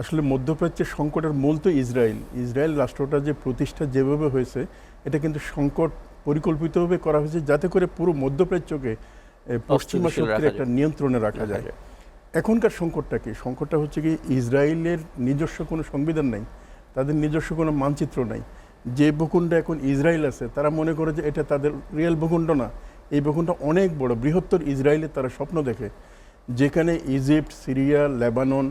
আসলে মধ্যপ্রাচ্যের সংকটের মূল তো ইসরায়েল। ইসরায়েল রাষ্ট্রটা যে প্রতিষ্ঠা যেভাবে হয়েছে, এটা কিন্তু সংকট পরিকল্পিতভাবে করা হয়েছে যাতে করে পুরো মধ্যপ্রাচ্যকে পশ্চিমা শক্তির একটা নিয়ন্ত্রণে রাখা যায়। এখনকার সংকটটা কি? সংকটটা হচ্ছে কি, ইসরায়েলের নিজস্ব কোনো সংবিধান নেই, তাদের নিজস্ব কোনো মানচিত্র নেই। যে ভূখণ্ডে এখন ইসরায়েল আছে, তারা মনে করে যে এটা তাদের রিয়েল ভূখণ্ড না, এই ভূখণ্ড অনেক বড়, বৃহত্তর ইসরায়েলের তারা স্বপ্ন দেখে, যেখানে ইজিপ্ট, সিরিয়া, লেবানন,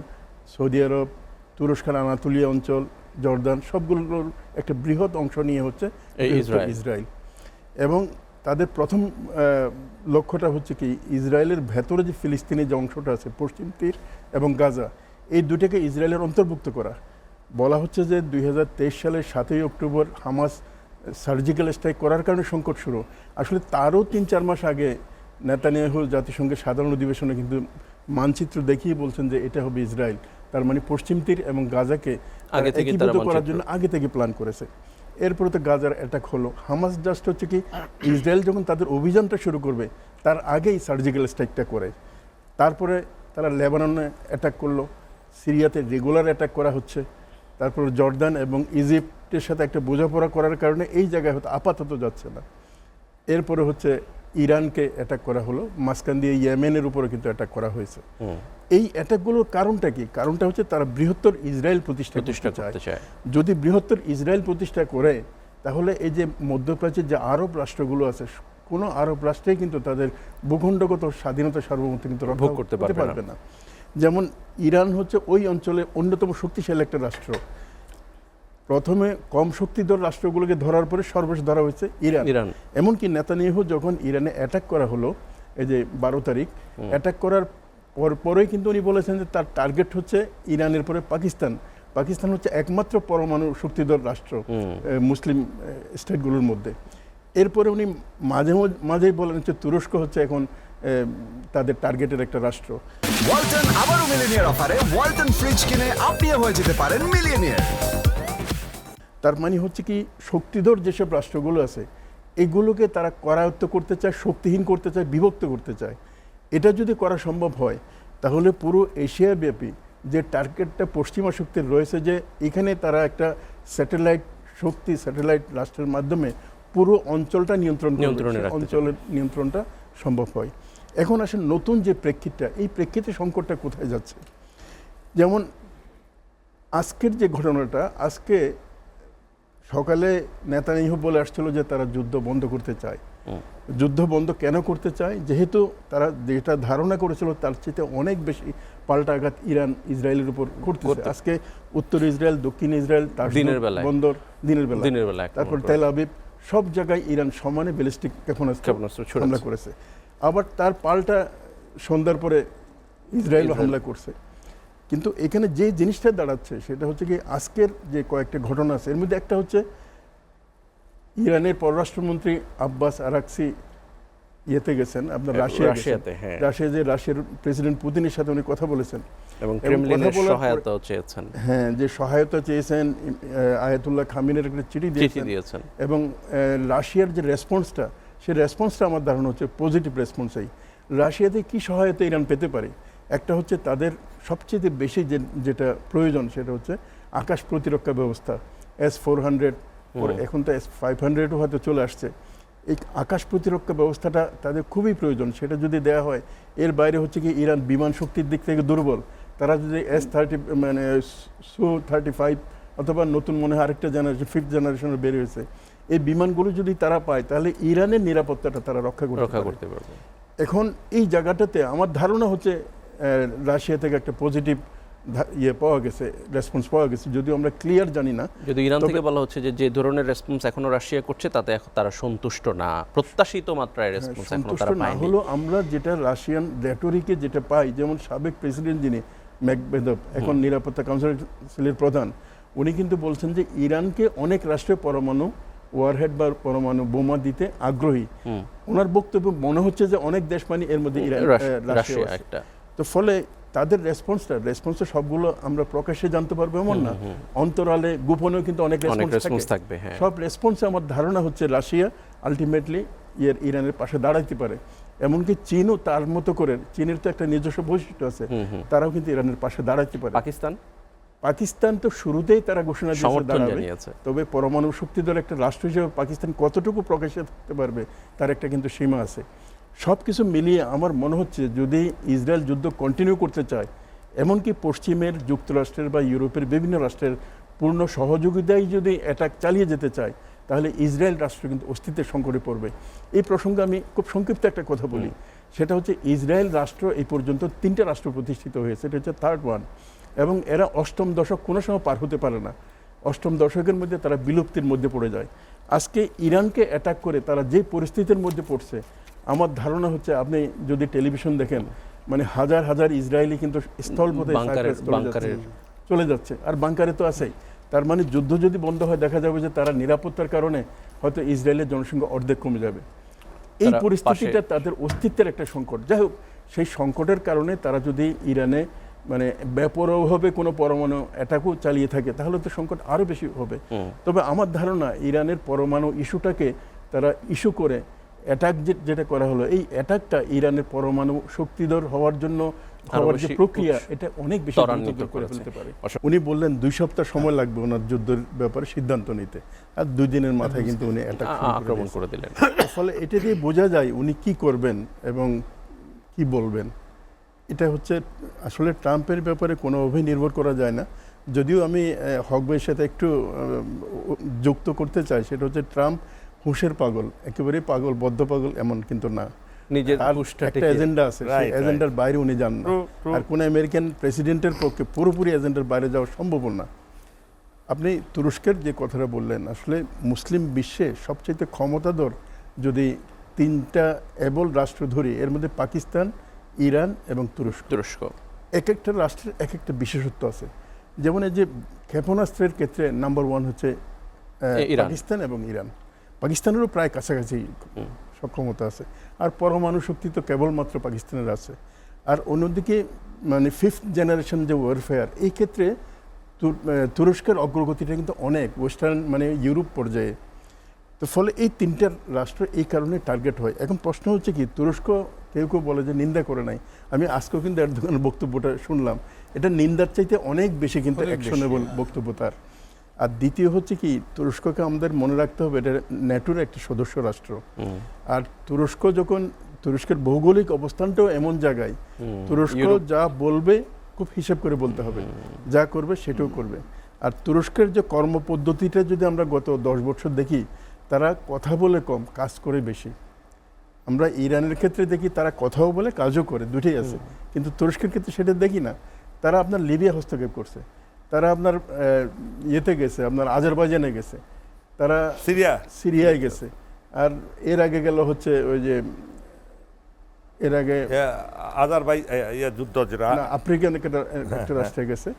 সৌদি আরব, তুরস্কের আনাতোলিয়া অঞ্চল, জর্দান, সবগুলোর একটা বৃহৎ অংশ নিয়ে হচ্ছে ইসরায়েল। এবং তাদের প্রথম লক্ষ্যটা হচ্ছে কি, ইসরায়েলের ভেতরে যে ফিলিস্তিনের যে অংশটা আছে, পশ্চিম তীর এবং গাজা, এই দুটাকে ইসরায়েলের অন্তর্ভুক্ত করা। বলা হচ্ছে যে 2023 সালের 7ই অক্টোবর হামাস সার্জিক্যাল স্ট্রাইক করার কারণে সংকট শুরু। আসলে তারও 3-4 মাস আগে নেতানিয়াহু জাতিসংঘের সাধারণ অধিবেশনে কিন্তু মানচিত্র দেখিয়ে বলছেন যে এটা হবে ইসরায়েল। তার মানে পশ্চিম তীর এবং গাজাকে একীভূত করার জন্য আগে থেকে প্ল্যান করেছে। এরপরে তো গাজার অ্যাটাক হলো। হামাস জাস্ট হচ্ছে কি, ইসরায়েল যখন তাদের অভিযানটা শুরু করবে তার আগেই সার্জিক্যাল স্ট্রাইকটা করে। তারপরে তারা লেবাননে অ্যাটাক করলো, সিরিয়াতে রেগুলার অ্যাটাক করা হচ্ছে, তারপর জর্দান এবং ইজিপ্টের সাথে একটা বোঝাপড়া করার কারণে এই জায়গায় হয়তো আপাতত যাচ্ছে না। এরপরে হচ্ছে ইরানকে অ্যাটাক করা হলো, মাঝখান দিয়ে ইয়েমেনের উপরে কিন্তু অ্যাটাক করা হয়েছে। এই অ্যাটাকগুলোর কারণটা কি? কারণটা হচ্ছে তারা বৃহত্তর ইসরায়েল প্রতিষ্ঠা করতে চায়। যদি বৃহত্তর ইসরায়েল প্রতিষ্ঠা করে, তাহলে এই যে মধ্যপ্রাচ্যের যে আরব রাষ্ট্রগুলো আছে, কোনো আরব রাষ্ট্রেই কিন্তু তাদের ভূখণ্ডগত স্বাধীনতা সার্বভৌমত্ব কিন্তু রক্ষা করতে পারবে না। যেমন ইরান হচ্ছে ওই অঞ্চলে অন্যতম শক্তিশালী একটা রাষ্ট্র। প্রথমে কম শক্তিধর রাষ্ট্রগুলোকে ধরার পরে সর্বশেষ ধরা হয়েছে ইরান। এমনকি নেতানিয়াহু যখন ইরানে অ্যাটাক করা হলো, এই যে 12 তারিখ অ্যাটাক করার পরেই কিন্তু উনি বলেছেন যে তার টার্গেট হচ্ছে ইরানের পরে পাকিস্তান। পাকিস্তান হচ্ছে একমাত্র পরমাণু শক্তিধর রাষ্ট্র মুসলিম স্টেটগুলোর মধ্যে। এরপরে উনি মাঝেই বলেন যে তুরস্ক হচ্ছে এখন তাদের টার্গেটের একটা রাষ্ট্র। ওয়ালটন আবারও মিলিয়নিয়ার অফারে ওয়ালটন ফ্রিজ কিনে আপনিও হয়ে যেতে পারেন মিলিয়নিয়ার। তার মানে হচ্ছে কি, শক্তিধর যেসব রাষ্ট্রগুলো আছে এগুলোকে তারা করায়ত্ত করতে চায়, শক্তিহীন করতে চায়, বিভক্ত করতে চায়। এটা যদি করা সম্ভব হয়, তাহলে পুরো এশিয়া ব্যাপী যে টার্গেটটা পশ্চিমা শক্তির রয়েছে, যে এখানে তারা একটা স্যাটেলাইট রাষ্ট্রের মাধ্যমে পুরো অঞ্চলটা অঞ্চলের নিয়ন্ত্রণটা সম্ভব হয়। এখন আসেন নতুন যে প্রেক্ষিতটা, এই প্রেক্ষিতে সংকটটা কোথায় যাচ্ছে? যেমন আজকের যে ঘটনাটা, আজকে সকালে নেতানিয়াহু বলে আসছিল যে তারা যুদ্ধ বন্ধ করতে চায়। যুদ্ধ বন্ধ কেন করতে চায়? যেহেতু তারা যেটা ধারণা করেছিল তার চেয়ে অনেক বেশি পাল্টা আঘাত ইরান ইসরায়েলের উপর করতেছে। আজকে উত্তর ইসরায়েল, দক্ষিণ ইসরায়েল, বন্দর দিনের বেলা, তারপর তেল আবিব, সব জায়গায় ইরান সমানে ব্যালিস্টিক ক্ষেপণাস্ত্র হামলা করেছে। আবার তার পাল্টা সন্ধ্যার পরে ইসরায়েল হামলা করছে। কিন্তু এখানে যে জিনিসটা দাঁড়াচ্ছে সেটা হচ্ছে কি, আজকের যে কয়েকটা ঘটনা আছে এর মধ্যে একটা হচ্ছে ইরানের পররাষ্ট্রমন্ত্রী আব্বাস আরাকচি ইয়েতে গেছেন, আপনার রাশিয়াতে। রাশিয়ার প্রেসিডেন্ট পুতিনের সাথে উনি কথা বলেছেন এবং ক্রেমলিনের সহায়তাও চেয়েছেন। হ্যাঁ, যে সহায়তা চেয়েছেন, আয়াতুল্লাহ খামিনের একটা চিঠি দিয়েছেন। এবং রাশিয়ার যে রেসপন্সটা, সেই রেসপন্সটা আমার ধারণা হচ্ছে পজিটিভ রেসপন্সই। রাশিয়াতে কি সহায়তা ইরান পেতে পারে? একটা হচ্ছে তাদের সবচেয়ে বেশি যেটা প্রয়োজন সেটা হচ্ছে আকাশ প্রতিরক্ষা ব্যবস্থা, S-400, এখন তো S-500ও হয়তো চলে আসছে। এই আকাশ প্রতিরক্ষা ব্যবস্থাটা তাদের খুবই প্রয়োজন। সেটা যদি দেওয়া হয়, এর বাইরে হচ্ছে কি ইরান বিমান শক্তির দিক থেকে দুর্বল। তারা যদি Su-35 অথবা নতুন মনে হয় আরেকটা জেনারেশন, 5th জেনারেশনের বের হয়েছে, এই বিমানগুলো যদি তারা পায়, তাহলে ইরানের নিরাপত্তাটা তারা রক্ষা করতে পারবে। এখন এই জায়গাটাতে আমার ধারণা হচ্ছে রাশিয়া থেকে একটা পজিটিভ রেসপন্স পাওয়া গেছে, যদিও আমরা ক্লিয়ার জানি না। যদি ইরান থেকে বলা হচ্ছে যে ধরনের রেসপন্স এখনো রাশিয়া করছে তাতে তারা সন্তুষ্ট না, প্রত্যাশিত মাত্রায় রেসপন্স এখনো তারা পায়নি। হলো আমরা যেটা রাশিয়ান রেটরিকে যেটা পাই, যেমন সাবেক প্রেসিডেন্ট যিনি মেদভেদেভ, এখন নিরাপত্তা কাউন্সিলের প্রধান, উনি কিন্তু বলছেন যে ইরানকে অনেক রাষ্ট্রে পরমাণু ওয়ারহেড বা পরমাণু বোমা দিতে আগ্রহী। ওনার বক্তব্য মনে হচ্ছে যে অনেক দেশ মানে এর মধ্যে রাশিয়া একটা। তো ফলে তাদের রেসপন্সটা সবগুলো আমরা প্রকাশ্যে জানতে পারবো এমন না, অন্তরালে গোপনেও কিন্তু অনেক রেসপন্স থাকবে। সব রেসপন্সে আমার ধারণা হচ্ছে রাশিয়া আলটিমেটলি ইরানের পাশে দাঁড়াইতে পারে। এমনকি চীনও তার মতো করে, চীনের তো একটা নিজস্ব বৈশিষ্ট্য আছে, তারাও কিন্তু ইরানের পাশে দাঁড়াইতে পারে। পাকিস্তান তো শুরুতেই তারা ঘোষণা দিয়েছে সমর্থন দাঁড়াবে, জানিয়েছে। তবে পরমাণু শক্তিধর একটা রাষ্ট্র হিসেবে পাকিস্তান কতটুকু প্রকাশ্যে থাকতে পারবে তার একটা কিন্তু সীমা আছে। সব কিছু মিলিয়ে আমার মনে হচ্ছে যদি ইসরায়েল যুদ্ধ কন্টিনিউ করতে চায়, এমনকি পশ্চিমের যুক্তরাষ্ট্রের বা ইউরোপের বিভিন্ন রাষ্ট্রের পূর্ণ সহযোগিতায় যদি অ্যাটাক চালিয়ে যেতে চায়, তাহলে ইসরায়েল রাষ্ট্র কিন্তু অস্তিত্বের সংকটে পড়বে। এই প্রসঙ্গে আমি খুব সংক্ষিপ্ত একটা কথা বলি, সেটা হচ্ছে ইসরায়েল রাষ্ট্র এই পর্যন্ত 3টা রাষ্ট্র প্রতিষ্ঠিত হয়েছে, এটা হচ্ছে থার্ড ওয়ান, এবং এরা অষ্টম দশক কোনো সময় পার হতে পারে না। অষ্টম দশকের মধ্যে তারা বিলুপ্তির মধ্যে পড়ে যায়। আজকে ইরানকে অ্যাটাক করে তারা যে পরিস্থিতির মধ্যে পড়ছে, আমার ধারণা হচ্ছে আপনি যদি টেলিভিশন দেখেন, মানে হাজার হাজার ইসরায়েলি কিন্তু স্থলপথে চলে যাচ্ছে, আর বাংকারে তো আছেই। তার মানে যুদ্ধ যদি বন্ধ হয়, দেখা যাবে যে তারা নিরাপত্তার কারণে হয়তো ইসরায়েলের জনসংখ্যা অর্ধেক কমে যাবে। এই পরিস্থিতিটা তাদের অস্তিত্বের একটা সংকট। যাই হোক, সেই সংকটের কারণে তারা যদি ইরানে মানে বেপরোয়াভাবে কোনো পরমাণু অ্যাটাকও চালিয়ে থাকে, তাহলে তো সংকট আরও বেশি হবে। তবে আমার ধারণা ইরানের পরমাণু ইস্যুটাকে তারা ইস্যু করে অ্যাটাক যেটা করা হলো, এই অ্যাটাকটা ইরানের পরমাণু শক্তিধর হওয়ার জন্য হওয়ার যে প্রক্রিয়া, এটা অনেক বেশি দ্রুততর করে ফেলতে পারে। উনি বললেন 2 সপ্তাহ সময় লাগবে ওনার যুদ্ধের ব্যাপারে সিদ্ধান্ত নিতে, আর 2 দিনের মাথায় কিন্তু উনি অ্যাটাক আক্রমণ করে দিলেন। ফলে এটা দিয়ে বোঝা যায় উনি কি করবেন এবং কি বলবেন। এটা হচ্ছে আসলে ট্রাম্পের ব্যাপারে কোনোভাবেই নির্ভর করা যায় না। যদিও আমি হক ভাইয়ের সাথে একটু যুক্ত করতে চাই, সেটা হচ্ছে ট্রাম্প হুঁশের পাগল, একেবারেই পাগল, বদ্ধ পাগল এমন কিন্তু না। নিজের একটা এজেন্ডা আছে, সেই এজেন্ডার বাইরে উনি যান না। আর কোন আমেরিকান প্রেসিডেন্টের পক্ষে পুরোপুরি এজেন্ডার বাইরে যাওয়া সম্ভব না। আপনি তুরস্কের যে কথাটা বললেন, আসলে মুসলিম বিশ্বে সবচেয়ে ক্ষমতাধর যদি 3টা এবল রাষ্ট্র ধরি, এর মধ্যে পাকিস্তান, ইরান এবং তুরস্ক। এক একটা রাষ্ট্রের এক একটা বিশেষত্ব আছে। যেমন এই যে ক্ষেপণাস্ত্রের ক্ষেত্রে নাম্বার 1 হচ্ছে পাকিস্তান এবং ইরান। পাকিস্তানেরও প্রায় কাছাকাছি সক্ষমতা আছে, আর পরমাণু শক্তি তো কেবলমাত্র পাকিস্তানের আছে। আর অন্যদিকে মানে 5th জেনারেশন যে ওয়ারফেয়ার, এই ক্ষেত্রে তুরস্কের অগ্রগতিটা কিন্তু অনেক ওয়েস্টার্ন মানে ইউরোপ পর্যায়ে। তো ফলে এই 3টা রাষ্ট্র এই কারণে টার্গেট হয়। এখন প্রশ্ন হচ্ছে কি, তুরস্ক কেউ কেউ বলে যে নিন্দা করে নাই। আমি আজকেও কিন্তু এরদোগানের বক্তব্যটা শুনলাম, এটা নিন্দার চাইতে অনেক বেশি কিন্তু অ্যাকশনেবল বক্তব্য তার। আর দ্বিতীয় হচ্ছে কি, তুরস্ককে আমাদের মনে রাখতে হবে এটা ন্যাটোর একটা সদস্য রাষ্ট্র। আর তুরস্কের ভৌগোলিক অবস্থানটাও এমন জায়গায়, তুরস্ক যা বলবে খুব হিসেব করে বলতে হবে, যা করবে সেটাও করবে। আর তুরস্কের যে কর্মপদ্ধতিটা যদি আমরা গত 10 বছর দেখি, তারা কথা বলে কম, কাজ করে বেশি। আমরা ইরানের ক্ষেত্রে দেখি তারা কথাও বলে কাজও করে, দুটোই আছে। কিন্তু তুরস্কের ক্ষেত্রে সেটা দেখি না। তারা আপনার লিবিয়া হস্তক্ষেপ করছে, তারা আপনার ইয়েতে গেছে, আপনার আজারবাইজানে গেছে, তারা সিরিয়ায় গেছে, আর এর আগে গেল হচ্ছে ওই যে এর আগে আফ্রিকান একটা রাষ্ট্রে গেছে।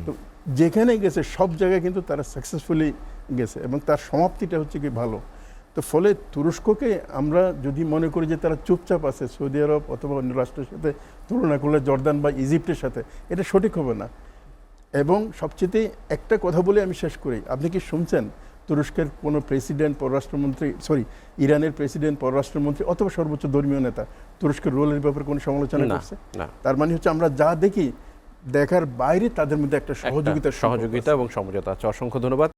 তো যেখানে গেছে সব জায়গায় কিন্তু তারা সাকসেসফুলি গেছে, এবং তার সমাপ্তিটা হচ্ছে কি ভালো। তো ফলে তুরস্ককে আমরা যদি মনে করি যে তারা চুপচাপ আছে সৌদি আরব অথবা অন্য রাষ্ট্রের সাথে তুলনা করলে, জর্দান বা ইজিপ্টের সাথে, এটা সঠিক হবে না। এবং সবচেয়ে একটা কথা বলে আমি শেষ করি, আপনি কি শুনছেন তুরস্কের কোনো প্রেসিডেন্ট, পররাষ্ট্রমন্ত্রী, ইরানের প্রেসিডেন্ট, পররাষ্ট্রমন্ত্রী অথবা সর্বোচ্চ ধর্মীয় নেতা তুরস্কের রোলের ব্যাপারে কোনো সমালোচনা করছে? তার মানে হচ্ছে আমরা যা দেখি, দেখার বাইরে তাদের মধ্যে একটা সহযোগিতা এবং সমঝোতা আছে। অসংখ্য ধন্যবাদ।